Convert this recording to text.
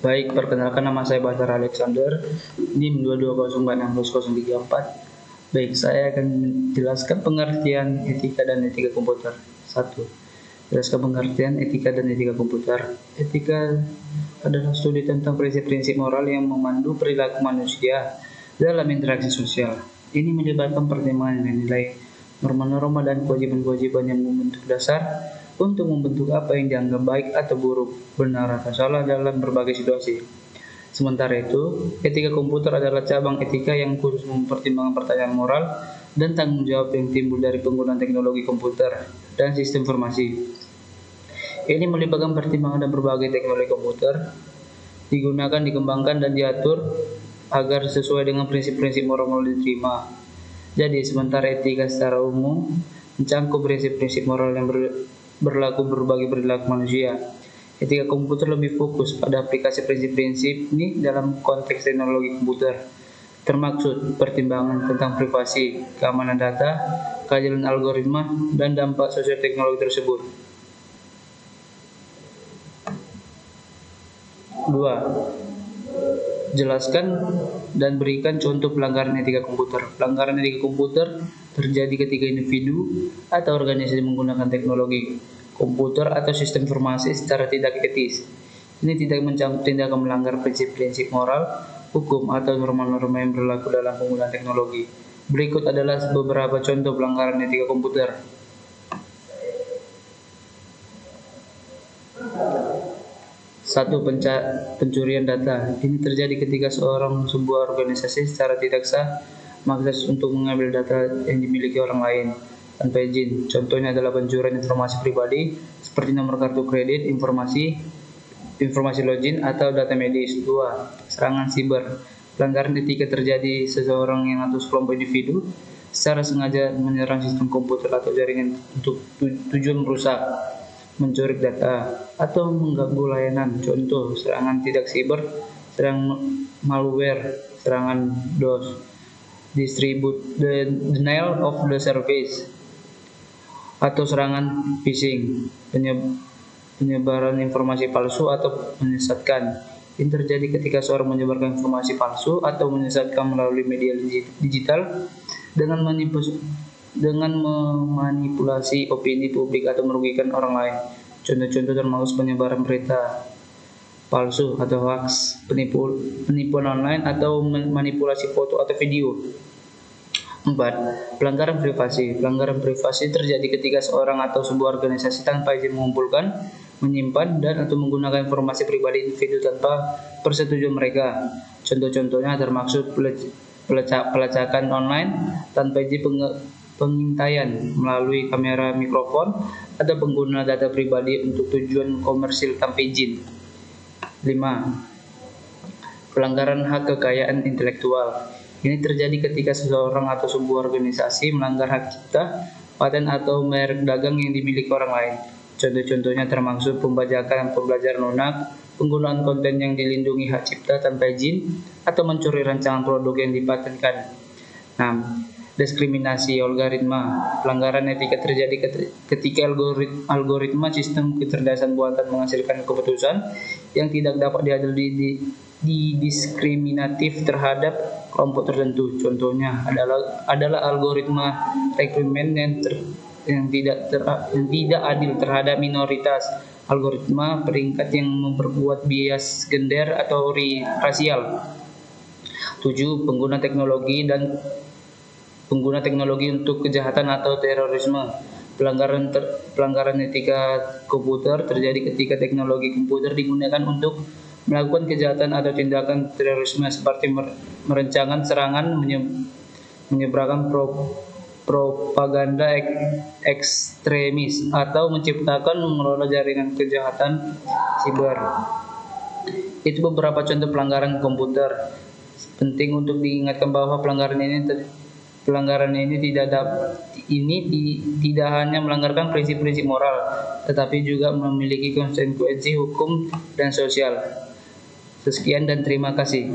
Baik, perkenalkan nama saya Batar Alexander, NIM 220460034. Baik, saya akan menjelaskan pengertian etika dan etika komputer. 1. Jelaskan pengertian etika dan etika komputer. Etika adalah studi tentang prinsip-prinsip moral yang memandu perilaku manusia dalam interaksi sosial. Ini melibatkan pertimbangan nilai, norma-norma dan kewajiban-kewajiban yang membentuk dasar untuk membentuk apa yang dianggap baik atau buruk, benar atau salah dalam berbagai situasi. Sementara itu, etika komputer adalah cabang etika yang khusus mempertimbangkan pertanyaan moral dan tanggung jawab yang timbul dari penggunaan teknologi komputer dan sistem informasi. Ini melibatkan pertimbangan dan berbagai teknologi komputer digunakan, dikembangkan, dan diatur agar sesuai dengan prinsip-prinsip moral diterima. Jadi, sementara etika secara umum mencangkup prinsip-prinsip moral yang berlaku berbagai perilaku manusia, etika komputer lebih fokus pada aplikasi prinsip-prinsip ini dalam konteks teknologi komputer, termaksud pertimbangan tentang privasi, keamanan data, keadilan algoritma, dan dampak sosial teknologi tersebut. 2. Jelaskan dan berikan contoh pelanggaran etika komputer. Pelanggaran etika komputer terjadi ketika individu atau organisasi menggunakan teknologi komputer atau sistem informasi secara tidak etis. Ini tidak mencangkup tindakan melanggar prinsip-prinsip moral, hukum, atau norma-norma yang berlaku dalam penggunaan teknologi. Berikut adalah beberapa contoh pelanggaran etika komputer. 1. Pencurian data. Ini terjadi ketika sebuah organisasi secara tidak sah mengakses untuk mengambil data yang dimiliki orang lain tanpa izin. Contohnya adalah pencurian informasi pribadi seperti nomor kartu kredit, informasi login, atau data medis. 2. Serangan siber. Pelanggaran etika terjadi seseorang yang atau sekelompok individu secara sengaja menyerang sistem komputer atau jaringan untuk tujuan merusak, mencuri data, atau mengganggu layanan. Contoh, serangan tidak siber, serangan malware, serangan DOS, denial of the service, atau serangan phishing, penyebaran informasi palsu atau menyesatkan. Ini terjadi ketika seorang menyebarkan informasi palsu atau menyesatkan melalui media digital dengan memanipulasi opini publik atau merugikan orang lain. Contoh-contoh termasuk penyebaran berita palsu atau hoax, penipuan online, atau manipulasi foto atau video. 4. Pelanggaran privasi. Pelanggaran privasi terjadi ketika seorang atau sebuah organisasi tanpa izin mengumpulkan, menyimpan, dan atau menggunakan informasi pribadi individu tanpa persetujuan mereka. Contoh-contohnya termasuk pelacakan online tanpa izin, pengintaian melalui kamera mikrofon, atau pengguna data pribadi untuk tujuan komersil tanpa izin. 5. Pelanggaran hak kekayaan intelektual. Ini terjadi ketika seseorang atau sebuah organisasi melanggar hak cipta, paten, atau merek dagang yang dimiliki orang lain. Contoh-contohnya termasuk pembajakan pembelajaran lunak, penggunaan konten yang dilindungi hak cipta tanpa izin, atau mencuri rancangan produk yang dipatenkan. 6. Diskriminasi algoritma. Pelanggaran etika terjadi ketika algoritma sistem kecerdasan buatan menghasilkan keputusan yang tidak dapat didiskriminatif terhadap kelompok tertentu. Contohnya adalah algoritma rekrutmen yang tidak adil terhadap minoritas, algoritma peringkat yang memperkuat bias gender atau rasial. 7. Pengguna teknologi untuk kejahatan atau terorisme. Pelanggaran etika komputer terjadi ketika teknologi komputer digunakan untuk melakukan kejahatan atau tindakan terorisme seperti merencanakan serangan, menyebarkan propaganda ekstremis, atau menciptakan mengelola jaringan kejahatan siber. Itu beberapa contoh pelanggaran komputer. Penting untuk diingatkan bahwa pelanggaran ini tidak hanya melanggarkan prinsip-prinsip moral, tetapi juga memiliki konsekuensi hukum dan sosial. Sekian dan terima kasih.